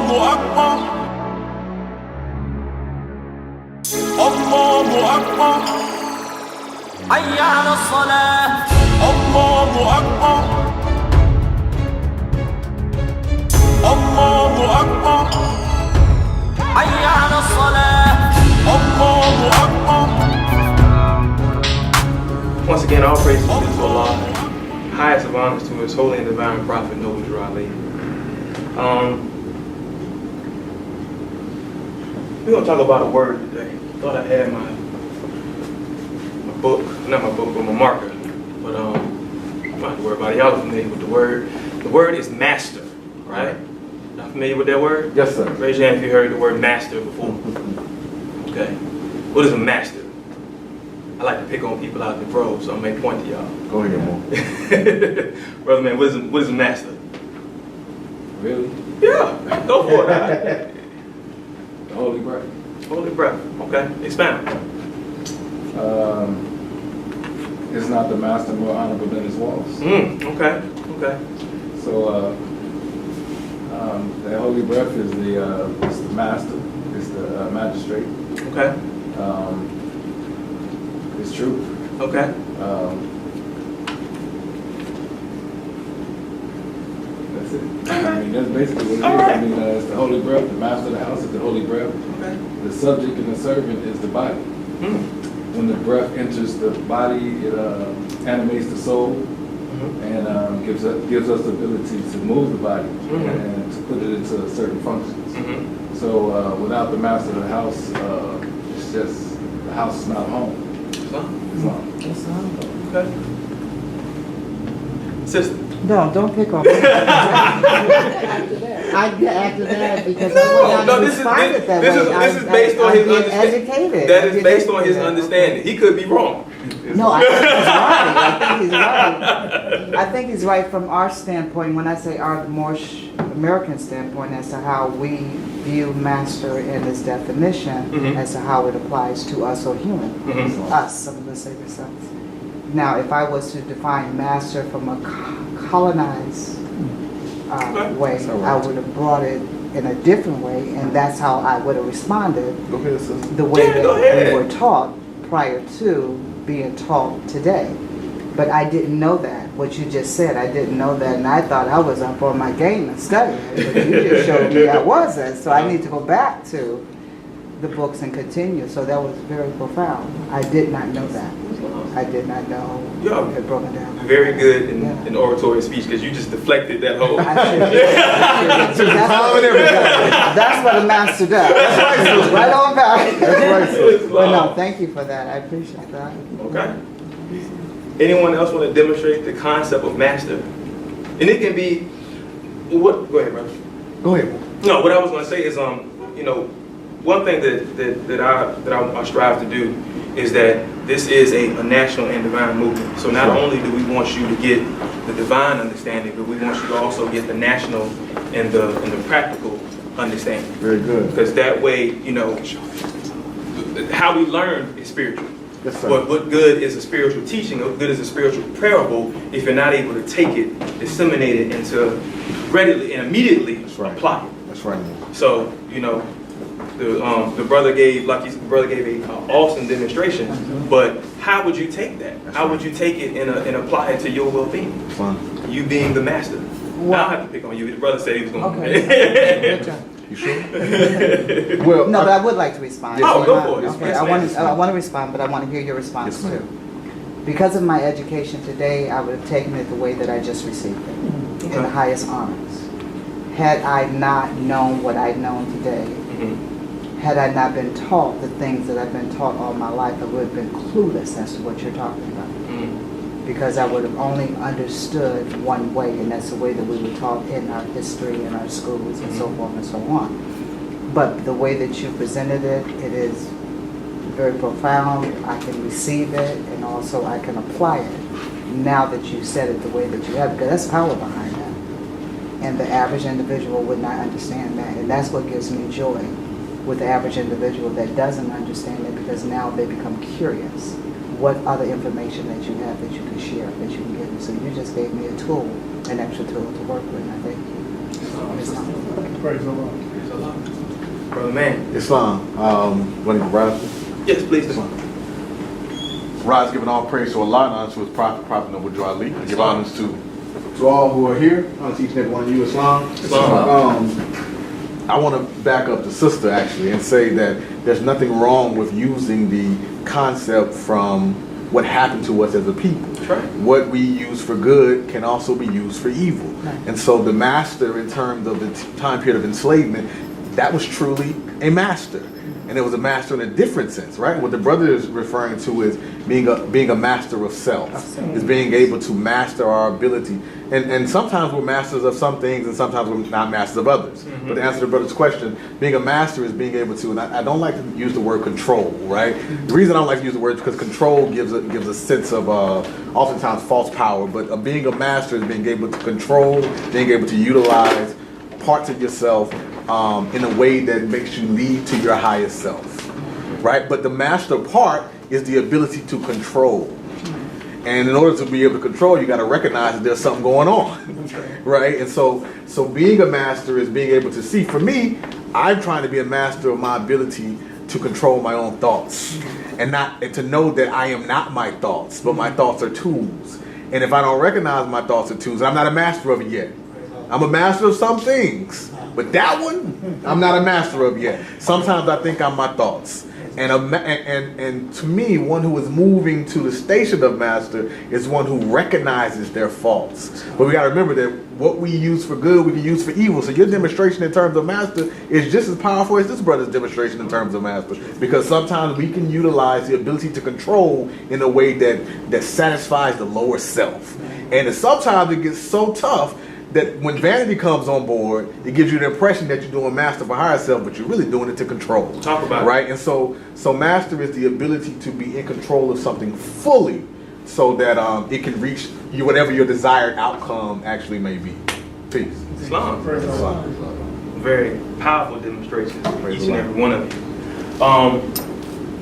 أكبر الله أكبر حي على الصلاة الله أكبر الله أكبر حي على الصلاة الله أكبر. Once again, all praise is due to Allah. Highest of honors to His holy and divine prophet, Noble Ali. We're going to talk about a word today. Thought I had my book, not my book, but my marker. But I'm not to worry about it. Y'all are familiar with the word. The word is master, right? Y'all familiar with that word? Yes, sir. Raise your hand if you heard the word master before. Okay. What is a master? I like to pick on people out in the pros, so I may point to y'all. Go ahead, Mo. Brother man, what is a master? Really? Yeah, go for it. The Holy Breath. Holy breath. Okay, expound. Is not the master more honorable than his walls? Okay. So the Holy Breath is the master, is the magistrate. Okay. It's truth. Okay. That's it. I mean, that's basically what it is. I mean, it's the Holy Breath. The master of the house is the Holy Breath. Okay. The subject and the servant is the body. When the breath enters the body, it animates the soul and gives us the ability to move the body and to put it into certain functions. So without the master of the house, it's just the house is not home. Islam. Okay. Sister. No, don't pick on me. After that, because I would not respond it that way. This is based on his understanding. Educated. That is based on his understanding. He could be wrong. No, I think he's right. I think he's right from our standpoint. When I say our more American standpoint, as to how we view master in its definition, as to how it applies to us or human, us, some of us say themselves. Now, if I was to define master from a colonized way, I would have brought it in a different way, and that's how I would have responded. Go ahead, sister. The way that we were taught prior to being taught today. But I didn't know that. What you just said, I didn't know that, and I thought I was up on my game and studying. But you just showed me I wasn't, so I need to go back to the books and continue. So that was very profound. I did not know that. I did not know it broke it down. Very good in oratory speech, because you just deflected that whole. That's what a master does. Right on back. But no, thank you for that. I appreciate that. Okay. Anyone else want to demonstrate the concept of master? And it can be what? Go ahead, brother. Go ahead. No, what I was going to say is, one thing that I strive to do is that this is a national and divine movement. So not only do we want you to get the divine understanding, but we want you to also get the national and the practical understanding. Very good. Because that way, how we learn is spiritual. Yes, sir. But what good is a spiritual teaching? What good is a spiritual parable if you're not able to take it, disseminate it, and to readily and immediately apply it? That's right. So, the brother gave, like the brother gave a awesome demonstration, but how would you take that? How would you take it and apply it to your well-being? You being the master. Well, I don't have to pick on you. The brother said he was going to. Okay. You sure? Well, no, but I would like to respond. Oh, go for it. Okay, I want to respond, but I want to hear your response too. Because of my education today, I would have taken it the way that I just received it, in the highest honors. Had I not known what I've known today, had I not been taught the things that I've been taught all my life, I would have been clueless as to what you're talking about. Because I would have only understood one way, and that's the way that we were taught in our history, in our schools, and so forth and so on. But the way that you presented it, it is very profound. I can receive it, and also I can apply it now that you said it the way that you have, because that's power behind that. And the average individual would not understand that, and that's what gives me joy with the average individual that doesn't understand it, because now they become curious. What other information that you have that you can share, that you can give me. So you just gave me a tool, an extra tool to work with, and I thank you. Praise the Lord. Praise Allah. Brother man. Islam. What is Raz? Yes, please. Raz giving all praise to Allah and honor to his prophet, Prophet Noble Joe Ali. I give honors to all who are here. Honor to each and every one of you, Islam. I want to back up the sister actually and say that there's nothing wrong with using the concept from what happened to us as a people. Right. What we use for good can also be used for evil. Right. And so the master, in terms of the time period of enslavement, that was truly a master. And it was a master in a different sense, right? What the brother is referring to is being a master of self. Is being able to master our ability. And sometimes we're masters of some things and sometimes we're not masters of others. Mm-hmm. But to answer the brother's question, being a master is being able to, and I don't like to use the word control, right? The reason I don't like to use the word is because control gives a sense of oftentimes false power, but being a master is being able to control, being able to utilize parts of yourself in a way that makes you lead to your highest self, right? But the master part is the ability to control. And in order to be able to control, you got to recognize that there's something going on, right? And so being a master is being able to see. For me, I'm trying to be a master of my ability to control my own thoughts, and to know that I am not my thoughts, but my thoughts are tools. And if I don't recognize my thoughts are tools, I'm not a master of it yet. I'm a master of some things, but that one, I'm not a master of yet. Sometimes I think I'm my thoughts. And to me, one who is moving to the station of master is one who recognizes their faults. But we got to remember that what we use for good, we can use for evil. So your demonstration in terms of master is just as powerful as this brother's demonstration in terms of master. Because sometimes we can utilize the ability to control in a way that satisfies the lower self. And sometimes it gets so tough that when vanity comes on board, it gives you the impression that you're doing master for higher self, but you're really doing it to control. Talk about right? And so master is the ability to be in control of something fully, so that it can reach you whatever your desired outcome actually may be. Peace. Islam. Islam. Very powerful demonstrations, Praise each and Allah. every one of you.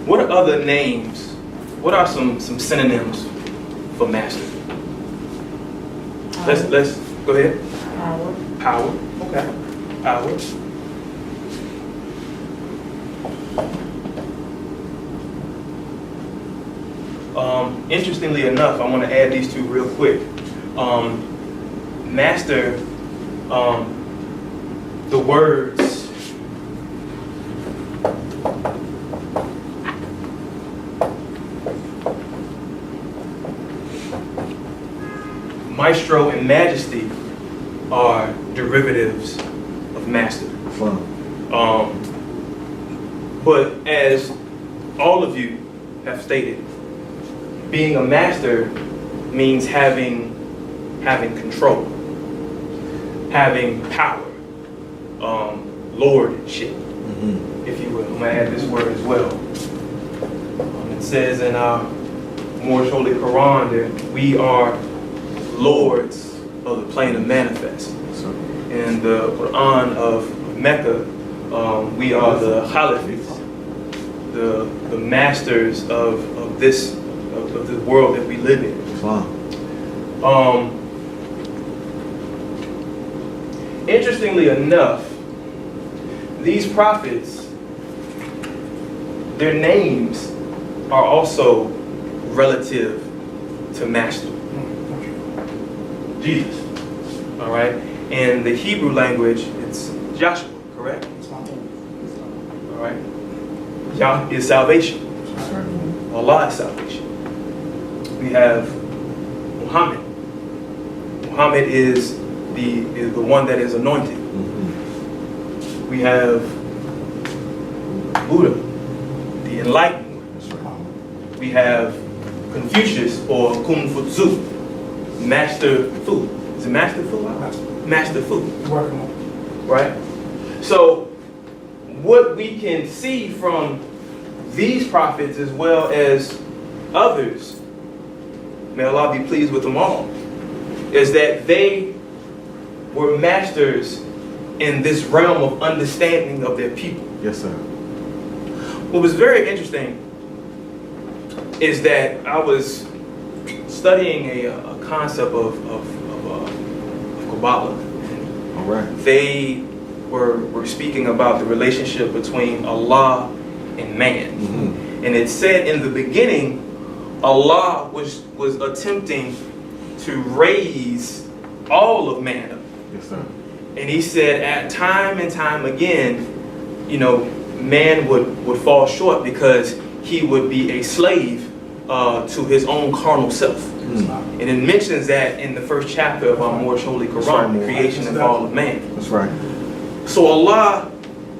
What are other names? What are some synonyms for master? Let's go ahead. Power. Okay. Power. Interestingly enough, I want to add these two real quick. Master, the words maestro and majesty are derivatives of master. But as all of you have stated, being a master means having control, having power, lordship, if you will. I'm going to add this word as well. It says in our Moorish Holy Quran that we are lords of the plane of manifest. In the Quran of Mecca, we are the Khalifis, the masters of the world that we live in. Interestingly enough, these prophets, their names are also relative to master. Jesus. All right. In the Hebrew language, it's Joshua, correct? All right. Yah is salvation. Allah is salvation. We have Muhammad. Muhammad is the one that is anointed. We have Buddha, the enlightened one. We have Confucius or Kung Fu, Master Fu. Is it Master Fu? Master Fu. Right? So, what we can see from these prophets as well as others, may Allah be pleased with them all, is that they were masters in this realm of understanding of their people. Yes, sir. What was very interesting is that I was studying a concept of Kabbalah. All right. They were speaking about the relationship between Allah and man. And it said in the beginning, Allah was attempting to raise all of man up. Yes, sir. And he said at time and time again, you know, man would fall short because he would be a slave to his own carnal self. And it mentions that in the first chapter of our most holy Quran, the creation and fall of man. That's right. So Allah,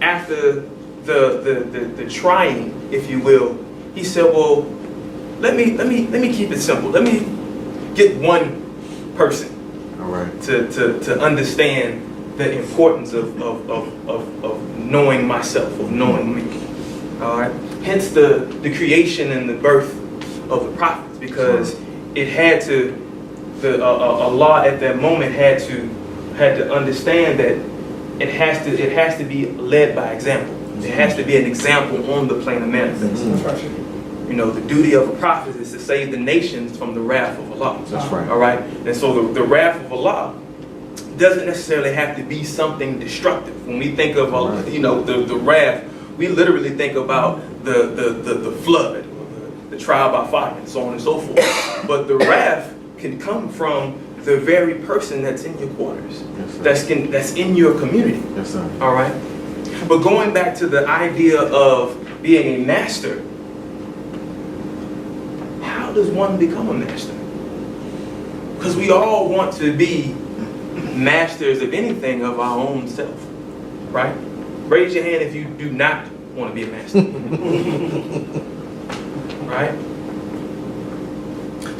after the trying, if you will, he said, well, let me keep it simple. Let me get one person All right. to understand the importance of knowing myself, of knowing me. All right. Hence the creation and the birth of the prophets, because it had to, Allah at that moment had to understand that it has to be led by example. It has to be an example on the plane of manifest. You know, the duty of a prophet is to save the nations from the wrath of Allah. That's right. All right. And so the wrath of Allah doesn't necessarily have to be something destructive. When we think of you know, the wrath, we literally think about the flood, the trial by fire, and so on and so forth. But the wrath can come from the very person that's in your quarters, that's in your community. Yes, sir. All right. But going back to the idea of being a master, how does one become a master? Because we all want to be masters of anything of our own self, right? Raise your hand if you do not want to be a master. Right?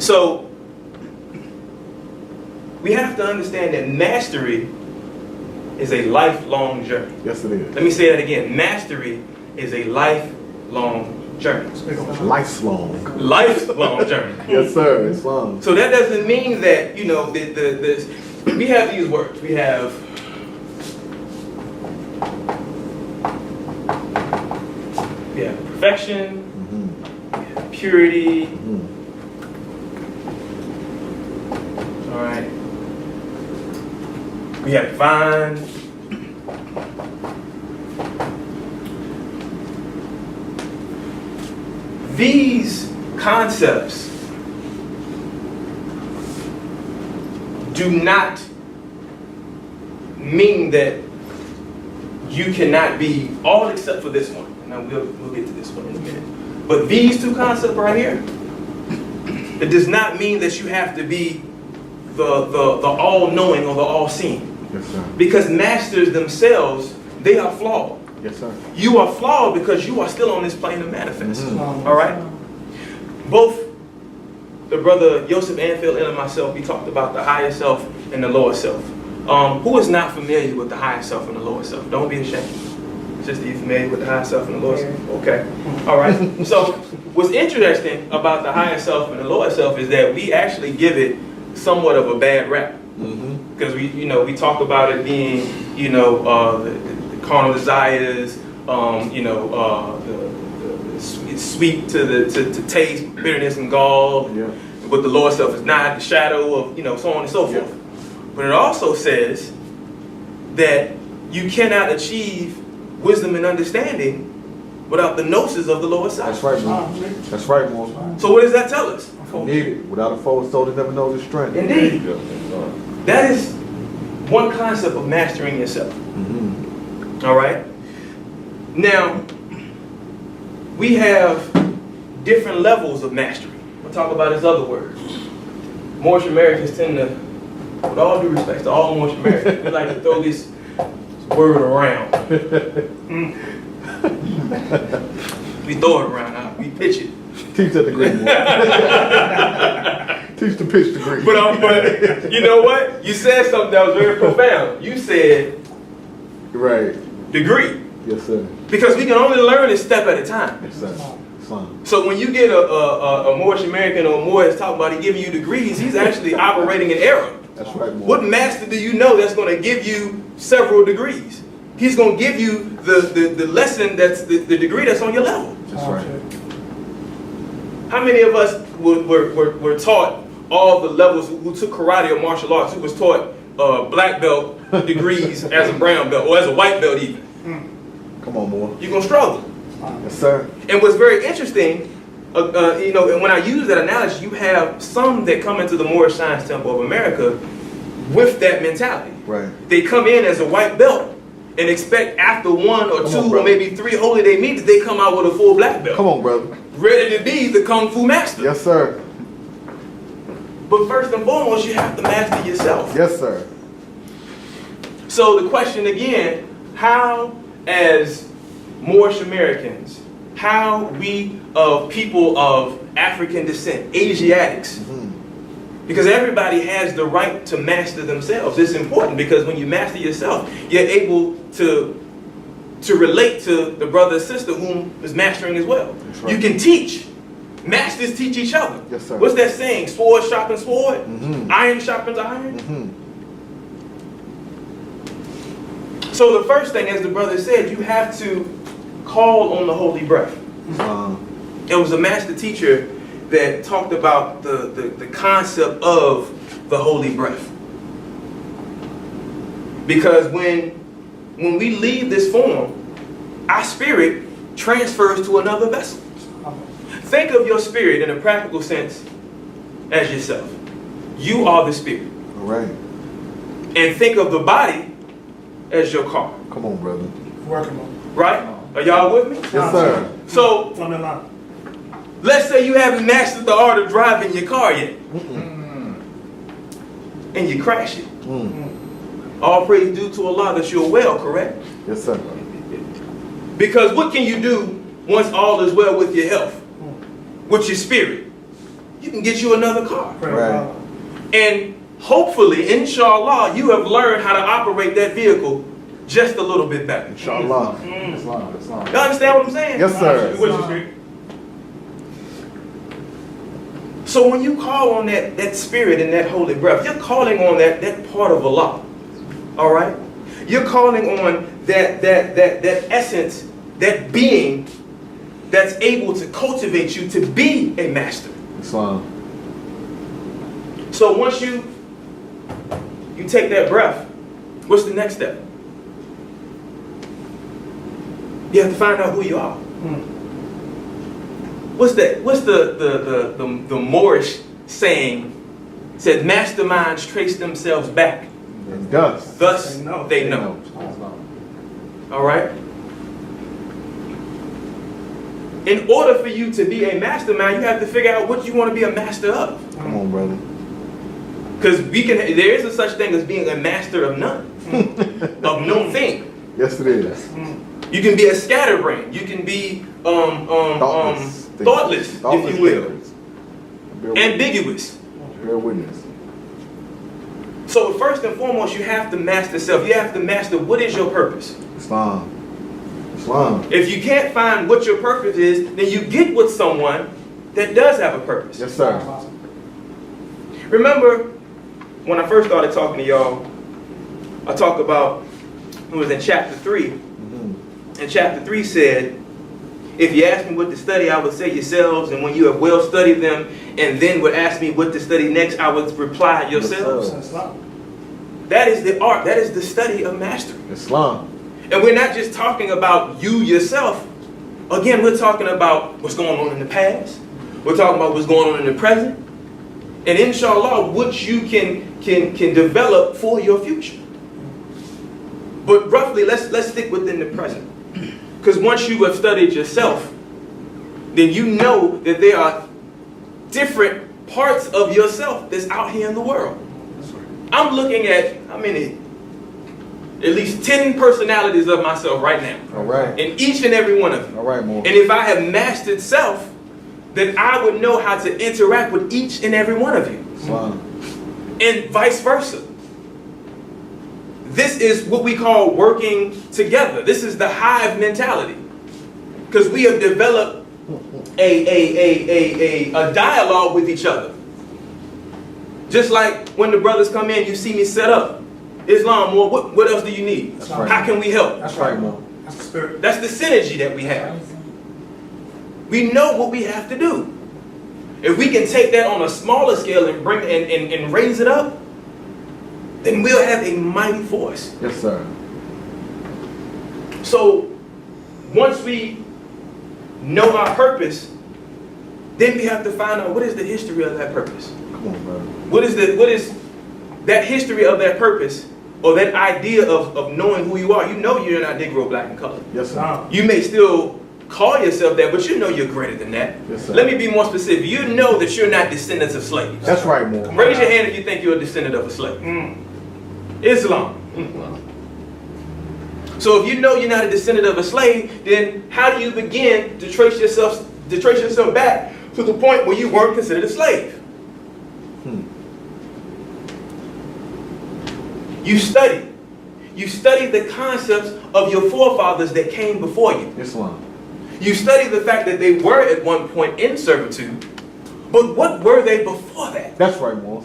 So, we have to understand that mastery is a lifelong journey. Yes, it is. Let me say that again. Mastery is a lifelong journey. Lifelong. Lifelong journey. Yes, sir. It's long. So that doesn't mean that, you know, we have these words. We have perfection, purity. All right. We have divine. These concepts do not mean that you cannot be all except for this one. Now we'll get to this one in a minute. But these two concepts right here, it does not mean that you have to be the all-knowing or the all-seeing. Yes, sir. Because masters themselves, they are flawed. Yes, sir. You are flawed because you are still on this plane of manifest. All right? Both the brother Joseph Anfield and myself, we talked about the higher self and the lower self. Who is not familiar with the higher self and the lower self? Don't be ashamed. Just are you familiar with the higher self and the lower self? Okay. All right. So what's interesting about the higher self and the lower self is that we actually give it somewhat of a bad rap. Because we talk about it being, the carnal desires, it's sweet to taste, bitterness and gall. Yeah. But the lower self is not, the shadow of, so on and so forth. But it also says that you cannot achieve wisdom and understanding without the gnosis of the lower self. That's right, man. That's right, man. So what does that tell us? You need it. Without a forward soul, they never know the strength. Indeed. That is one concept of mastering yourself. All right? Now, we have different levels of mastery. We'll talk about this other word. Moorish Americans tend to, with all due respect to all Moorish Americans, we like to throw this word around. We throw it around, we pitch it. Teach that degree. Teach the pitch degree. But you know what? You said something that was very profound. You said right. Degree. Yes, sir. Because we can only learn it step at a time. Yes, sir. So when you get a Moorish American or a Moor that's talking about he giving you degrees, he's actually operating in error. That's right, Moor. What master do you know that's going to give you several degrees? He's going to give you the lesson that's the degree that's on your level. That's right. How many of us were taught all the levels, who took karate or martial arts, who was taught black belt degrees as a brown belt, or as a white belt even. Come on, more. You're going to struggle. Yes, sir. And what's very interesting, you know, and when I use that analogy, you have some that come into the Moorish Science Temple of America with that mentality. Right. They come in as a white belt and expect after one or Come two on, or brother. maybe 3 holy day meetings, they come out with a full black belt. Come on, brother. Ready to be the Kung Fu master. Yes, sir. But first and foremost, you have to master yourself. Yes, sir. So the question again, how as Moorish Americans, how we people of African descent, Asiatics, because everybody has the right to master themselves. It's important because when you master yourself, you're able to relate to the brother or sister whom is mastering as well. That's right. You can teach. Masters teach each other. Yes, sir. What's that saying? Sword sharpens sword. Mhm. Iron sharpens iron. Mhm. So the first thing, as the brother said, you have to call on the holy breath. It was a master teacher that talked about the concept of the holy breath. Because when we leave this form, our spirit transfers to another vessel. Think of your spirit in a practical sense as yourself. You are the spirit. All right. And think of the body as your car. Come on, brother. Working on Right? Are y'all with me? Yes, sir. So on the line. let's say you haven't mastered the art of driving your car yet. And you crash it. All praise due to Allah that you're well, correct? Yes, sir. Because what can you do once all is well with your health? With your spirit? You can get you another car. Right. And hopefully, inshallah, you have learned how to operate that vehicle just a little bit better. Inshallah. Islam. You understand what I'm saying? Yes, sir. With your spirit. So when you call on that spirit and that holy breath, you're calling on that part of Allah. All right? You're calling on that essence, that being that's able to cultivate you to be a master. Islam. So once you take that breath, what's the next step? You have to find out who you are. What's that? What's the Moorish saying? It said masterminds trace themselves back. And thus. Thus they know. All right? In order for you to be a mastermind, you have to figure out what you want to be a master of. Come on, brother. Because there is a such thing as being a master of none. Of no thing. Yes, it is. You can be a scatterbrain. You can be thoughtless, if you will. Ambiguous. Bear witness. So first and foremost, you have to master self. You have to master what is your purpose. Islam. Islam. If you can't find what your purpose is, then you get with someone that does have a purpose. Yes, sir. Remember, when I first started talking to y'all, I talked about, it was in chapter 3. And chapter 3 said, if you ask me what to study, I would say yourselves. And when you have well studied them, and then would ask me what to study next, I would reply yourselves. That is the art. That is the study of mastery. Islam. And we're not just talking about you yourself. Again, we're talking about what's going on in the past. We're talking about what's going on in the present. And inshallah, what you can develop for your future. But roughly, let's stick within the present. Because once you have studied yourself, then you know that there are different parts of yourself that's out here in the world. I'm looking at, at least 10 personalities of myself right now. All right. In each and every one of them. All right, more. And if I have mastered self, then I would know how to interact with each and every one of you. Islam. And vice versa. This is what we call working together. This is the hive mentality. Because we have developed a dialogue with each other. Just like when the brothers come in, you see me set up. Islam, more, what else do you need? That's right. How can we help? That's Right, right. more. That's the spirit. That's the synergy that we have. We know what we have to do. If we can take that on a smaller scale and bring and raise it up, then we'll have a mighty force. Yes, sir. So once we know our purpose, then we have to find out what is the history of that purpose. Come on, brother. What is that history of that purpose, or that idea of knowing who you are? You know you're not Negro, black, and colored. Yes, sir. You may still call yourself that, but you know you're greater than that. Yes, sir. Let me be more specific. You know that you're not descendants of slaves. That's right, Moore. Raise your hand if you think you're a descendant of a slave. Islam. So if you know you're not a descendant of a slave, then how do you begin to trace yourself back to the point where you weren't considered a slave? You study. You study the concepts of your forefathers that came before you. Islam. You study the fact that they were at one point in servitude, but what were they before that? That's right, Moore.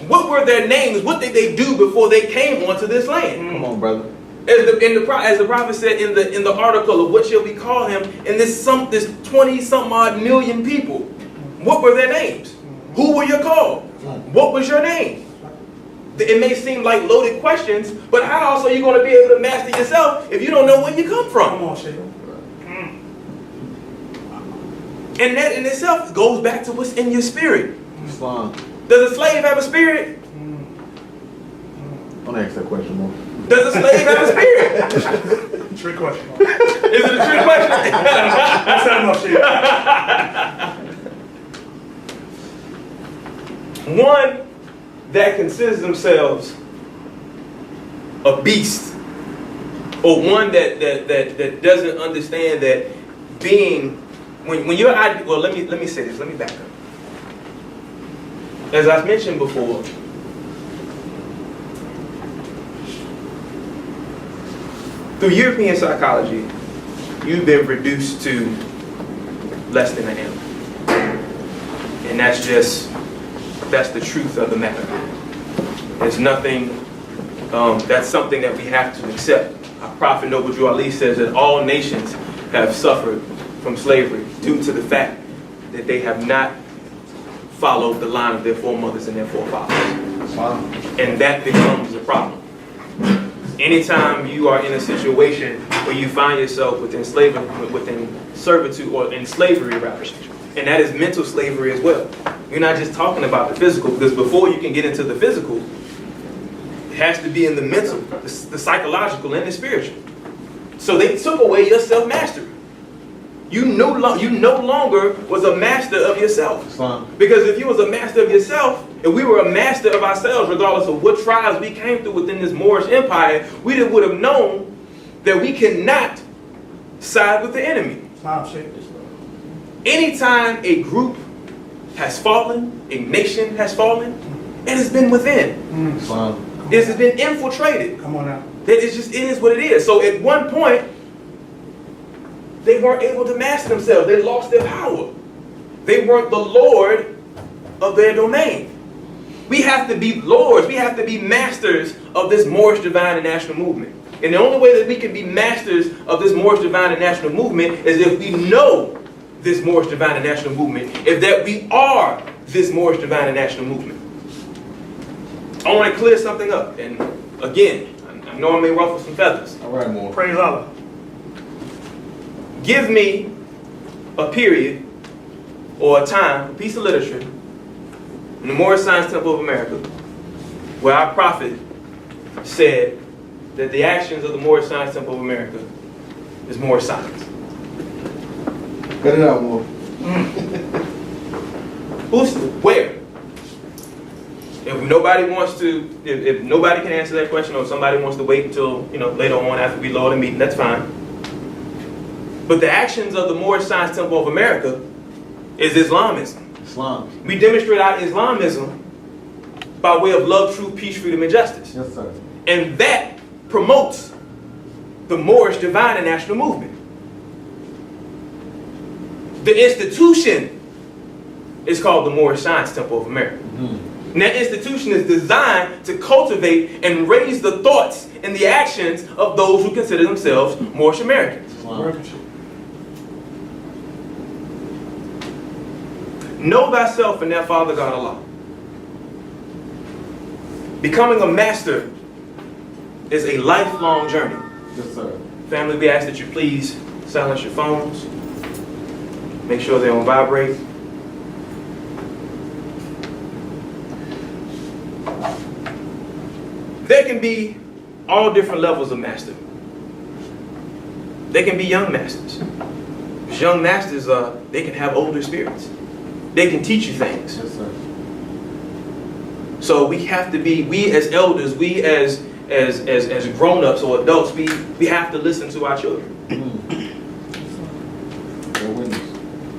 What were their names? What did they do before they came onto this land? Come on, brother. As the prophet said in the article of what shall we call him, in this 20-some odd million people, what were their names? Who were you called? What was your name? It may seem like loaded questions, but how else are you going to be able to master yourself if you don't know where you come from? Come on, Sheik. And that in itself goes back to what's in your spirit. Islam. Does a slave have a spirit? Don't ask that question, Moore. Does a slave have a spirit? Trick question. Is it a trick question? That's not enough, Sheik. One that considers themselves a beast, or one that doesn't understand that being when you're well, let me say this. Let me back up. As I've mentioned before, through European psychology, you've been reduced to less than an animal, and that's the truth of the matter. There's nothing. That's something that we have to accept. Our prophet Noble Drew Ali says that all nations have suffered from slavery due to the fact that they have not followed the line of their foremothers and their forefathers. Wow. And that becomes a problem. Anytime you are in a situation where you find yourself within servitude, or in slavery rather, and that is mental slavery as well. You're not just talking about the physical, because before you can get into the physical, it has to be in the mental, the psychological, and the spiritual. So they took away your self-mastery. You no longer was a master of yourself. Islam. Because if you was a master of yourself, if we were a master of ourselves, regardless of what tribes we came through within this Moorish empire, we would have known that we cannot side with the enemy. Stop, Sheik. Anytime a group has fallen, a nation has fallen, it has been within. Islam. It has been infiltrated. Come on now. It is what it is. So at one point, they weren't able to master themselves. They lost their power. They weren't the Lord of their domain. We have to be lords. We have to be masters of this Moorish divine and national movement. And the only way that we can be masters of this Moorish divine and national movement is if we know this Moorish divine and national movement, if that we are this Moorish divine and national movement. I want to clear something up. And again, I know I may ruffle some feathers. All right, Moore. Praise Allah. Give me a period or a time, a piece of literature in the Moorish Science Temple of America where our prophet said that the actions of the Moorish Science Temple of America is Moorish science. Cut it out, Moore. Where? If nobody wants to, if nobody can answer that question, or somebody wants to wait until later on after we load the meeting, that's fine. But the actions of the Moorish Science Temple of America is Islamism. Islam. We demonstrate our Islamism by way of love, truth, peace, freedom, and justice. Yes, sir. And that promotes the Moorish divine and national movement. The institution is called the Moorish Science Temple of America. Mm-hmm. And that institution is designed to cultivate and raise the thoughts and the actions of those who consider themselves Moorish Americans. Islam. Know thyself and thy Father God Allah. Becoming a master is a lifelong journey. Yes, sir. Family, we ask that you please silence your phones. Make sure they're on vibrate. There can be all different levels of master. They can be young masters. Because young masters, they can have older spirits. They can teach you things. Yes, sir. So we have to be, we as elders, we as grown-ups or adults, we have to listen to our children.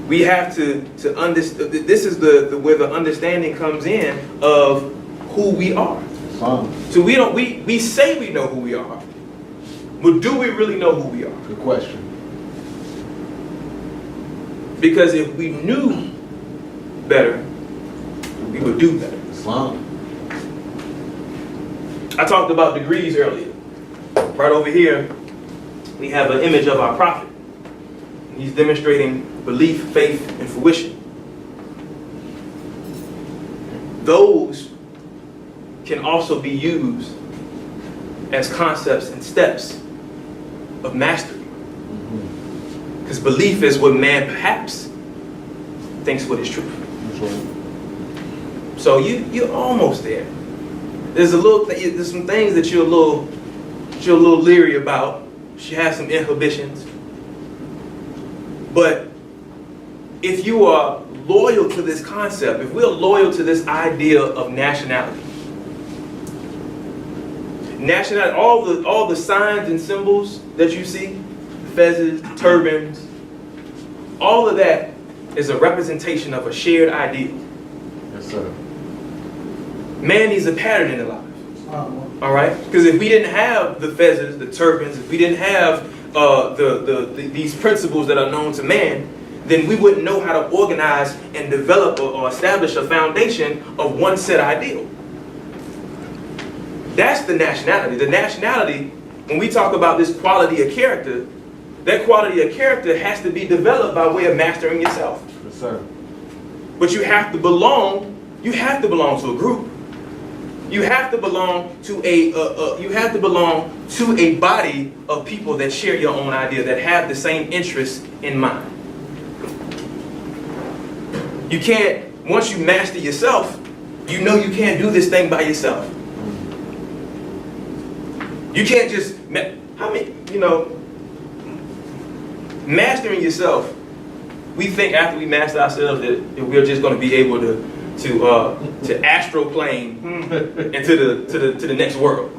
We have to understand. This is where the understanding comes in of who we are. So we say we know who we are, but do we really know who we are? Good question. Because if we knew better, we would do better. Islam. I talked about degrees earlier. Right over here, we have an image of our prophet. He's demonstrating belief, faith, and fruition. Those can also be used as concepts and steps of mastery. Because belief is what man perhaps thinks what is truth. So you're almost there. There's some things that you're a little leery about. She has some inhibitions. But if you are loyal to this concept, if we're loyal to this idea of nationality, all the signs and symbols that you see, fezzes, turbans, all of that is a representation of a shared ideal. Yes, sir. Man needs a pattern in their lives. All right? Because if we didn't have the fezzes, the turbans, if we didn't have these principles that are known to man, then we wouldn't know how to organize and develop or establish a foundation of one set ideal. That's the nationality. The nationality, when we talk about this quality of character, that quality of character has to be developed by way of mastering yourself. Yes, sir. But you have to belong to a group. You have to belong to a body of people that share your own idea, that have the same interests in mind. You can't, once you master yourself, you know you can't do this thing by yourself. You can't just, mastering yourself, we think after we master ourselves that we're just going to be able to astroplane into the next world.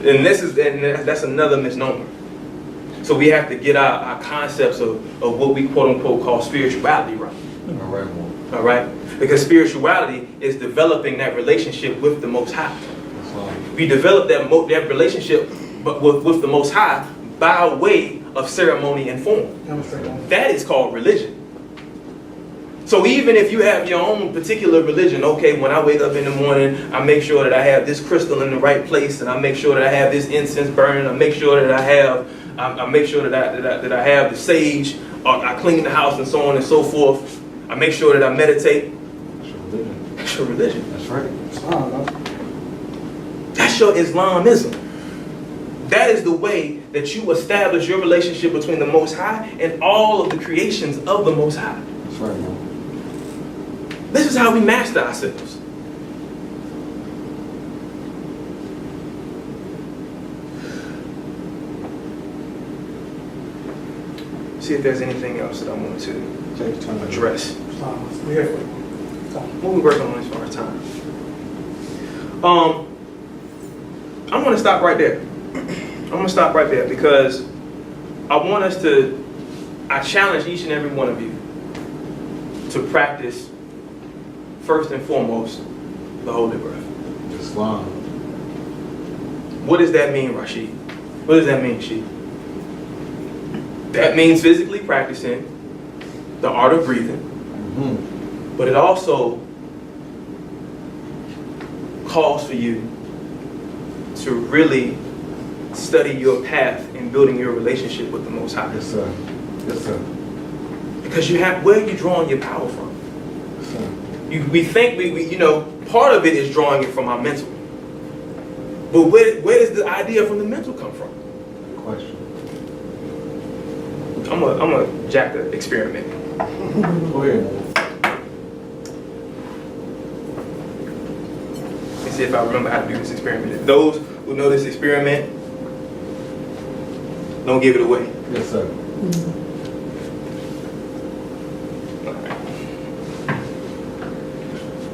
And that's another misnomer. So we have to get our concepts of what we quote unquote call spirituality right. All right? Because spirituality is developing that relationship with the Most High. We develop that relationship with the Most High by way of ceremony and form. That is called religion. So even if you have your own particular religion, okay, when I wake up in the morning, I make sure that I have this crystal in the right place, and I make sure that I have this incense burning. I make sure that I have the sage. I clean the house and so on and so forth. I make sure that I meditate. That's your religion. That's right. That's your Islamism. That is the way that you establish your relationship between the Most High and all of the creations of the Most High. That's right, man. This is how we master ourselves. See if there's anything else that I want to address. What we working on as far as time? I'm going to stop right there. Because I challenge each and every one of you to practice, first and foremost, the Holy Breath. Islam. What does that mean, Rashid? What does that mean, Sheik? That means physically practicing the art of breathing, but it also calls for you to really study your path in building your relationship with the Most High. Yes, sir. Yes, sir. Because where are you drawing your power from? Yes, sir. we think we part of it is drawing it from our mental. But where does the idea from the mental come from? Question. I'm a jack the experiment. Go ahead. Let me see if I remember how to do this experiment. Those who know this experiment, don't give it away. Yes, sir. Alright.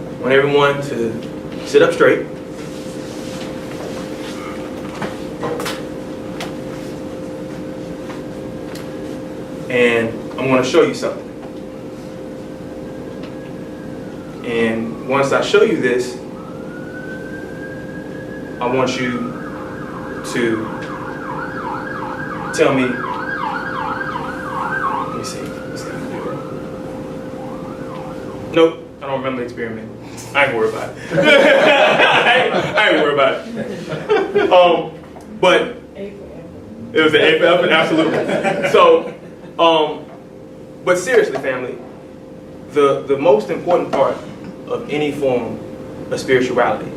I want everyone to sit up straight. And I'm going to show you something. And once I show you this, I want you to tell me. Let me see. Let's see how to do that. Nope, I don't remember the experiment. I ain't worried about it. I ain't worried about it. But it was an A for effort, absolutely. So, but seriously, family, the most important part of any form of spirituality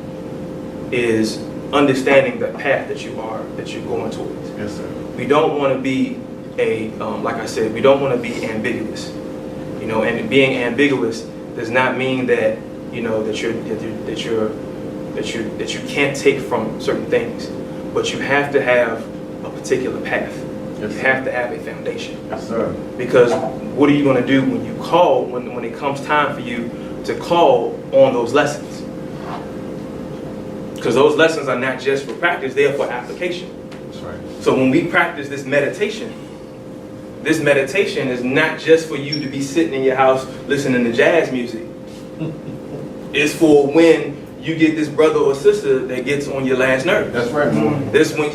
is understanding the path that you're going towards. Yes, sir. We don't want to be like I said, we don't want to be ambiguous. And being ambiguous does not mean that that you can't take from certain things, but you have to have a particular path. Yes, you have to have a foundation. Yes, sir. Because what are you going to do when you call, when it comes time for you to call on those lessons? Because those lessons are not just for practice, they are for application. That's right. So when we practice this meditation is not just for you to be sitting in your house listening to jazz music. It's for when you get this brother or sister that gets on your last nerve. That's right. This when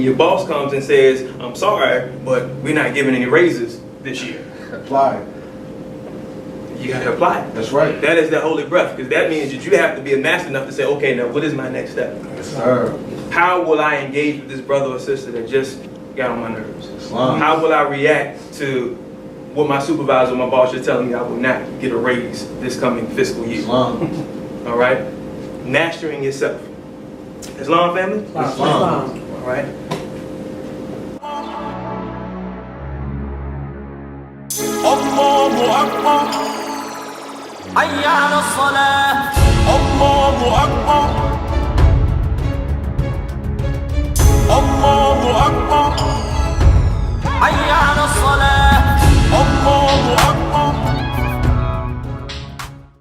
your boss comes and says, "I'm sorry, but we're not giving any raises this year." Apply. You got to apply it. That's right. That is the holy breath, because that means that you have to be a master enough to say, "Okay, now what is my next step? Yes, sir. How will I engage with this brother or sister that just got on my nerves? Islam. How will I react to what my supervisor or my boss is telling me I will not get a raise this coming fiscal year?" Islam. All right? Mastering yourself. Islam, family? Islam. All right? الله أكبر حي على الصلاة